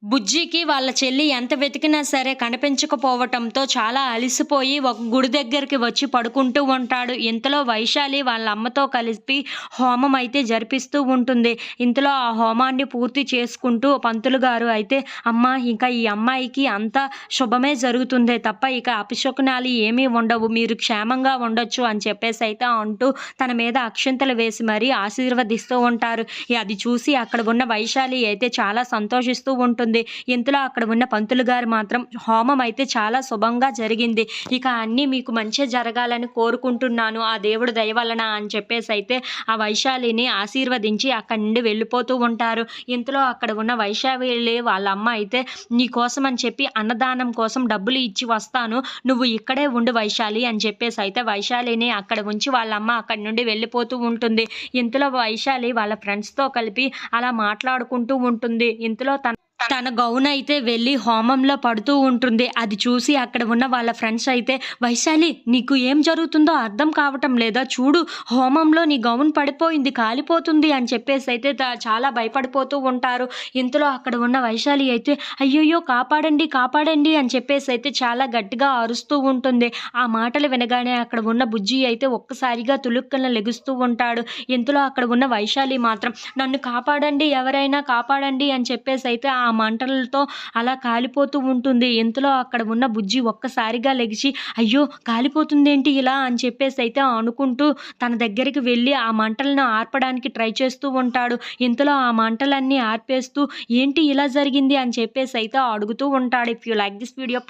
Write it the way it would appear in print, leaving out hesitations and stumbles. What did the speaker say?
బుజ్జికి వాళ్ళ చెల్లి ఎంత వెతికినా సరే కనిపించకపోవటంతో చాలా అలిసిపోయి ఒక గుడి దగ్గరికి వచ్చి పడుకుంటూ ఉంటాడు. ఇంతలో వైశాలి వాళ్ళ అమ్మతో కలిపి హోమం అయితే జరిపిస్తూ ఉంటుంది. ఇంతలో ఆ హోమాన్ని పూర్తి చేసుకుంటూ పంతులు గారు అయితే, "అమ్మా, ఇంకా ఈ అమ్మాయికి అంతా శుభమే జరుగుతుందే తప్ప ఇక అపశకునాలు ఏమీ ఉండవు. మీరు క్షేమంగా ఉండొచ్చు" అని చెప్పేసి అయితే అంటూ తన మీద అక్షింతలు వేసి మరీ ఆశీర్వదిస్తూ ఉంటారు. అది చూసి అక్కడ ఉన్న వైశాలి అయితే చాలా సంతోషిస్తూ ఉంటుంది. ఇంతలో అక్కడ ఉన్న పంతులు గారు మాత్రం, "హోమం అయితే చాలా శుభంగా జరిగింది. ఇక అన్నీ మీకు మంచే జరగాలని కోరుకుంటున్నాను ఆ దేవుడి దయ వలన" అని చెప్పేసి అయితే ఆ వైశాలిని ఆశీర్వదించి అక్కడి నుండి వెళ్ళిపోతూ ఉంటారు. ఇంతలో అక్కడ ఉన్న వైశాలి వాళ్ళ అమ్మ అయితే, "నీ కోసం అని చెప్పి అన్నదానం కోసం డబ్బులు ఇచ్చి వస్తాను. నువ్వు ఇక్కడే ఉండు వైశాలి" అని చెప్పేసి అయితే వైశాలిని అక్కడ ఉంచి వాళ్ళ అమ్మ అక్కడి నుండి వెళ్ళిపోతూ ఉంటుంది. ఇంతలో వైశాలి వాళ్ళ ఫ్రెండ్స్‌తో కలిపి అలా మాట్లాడుకుంటూ ఉంటుంది. ఇంతలో తన తన గౌన్ అయితే వెళ్ళి హోమంలో పడుతూ ఉంటుంది. అది చూసి అక్కడ ఉన్న వాళ్ళ ఫ్రెండ్స్ అయితే, "వైశాలి, నీకు ఏం జరుగుతుందో అర్థం కావటం లేదా? చూడు, హోమంలో నీ గౌన్ పడిపోయింది, కాలిపోతుంది" అని చెప్పేసి అయితే చాలా భయపడిపోతూ ఉంటారు. ఇంతలో అక్కడ ఉన్న వైశాలి అయితే, "అయ్యయ్యో, కాపాడండి, కాపాడండి" అని చెప్పేసి అయితే చాలా గట్టిగా అరుస్తూ ఉంటుంది. ఆ మాటలు వినగానే అక్కడ ఉన్న బుజ్జి అయితే ఒక్కసారిగా తులుక్కన లెగుస్తూ ఉంటాడు. ఇంతలో అక్కడ ఉన్న వైశాలి మాత్రం, "నన్ను కాపాడండి, ఎవరైనా కాపాడండి" అని చెప్పేసి అయితే ఆ మంటలతో అలా కాలిపోతూ ఉంటుంది. ఇంతలో అక్కడ ఉన్న బుజ్జి ఒక్కసారిగా లెగిసి, "అయ్యో, కాలిపోతుందేంటి ఇలా" అని చెప్పేసి అయితే అనుకుంటూ తన దగ్గరికి వెళ్ళి ఆ మంటలను ఆర్పడానికి ట్రై చేస్తూ ఉంటాడు. ఇంతలో ఆ మంటలన్నీ ఆర్పేస్తూ, "ఏంటి ఇలా జరిగింది" అని చెప్పేసి అయితే అడుగుతూ ఉంటాడు. If you like this video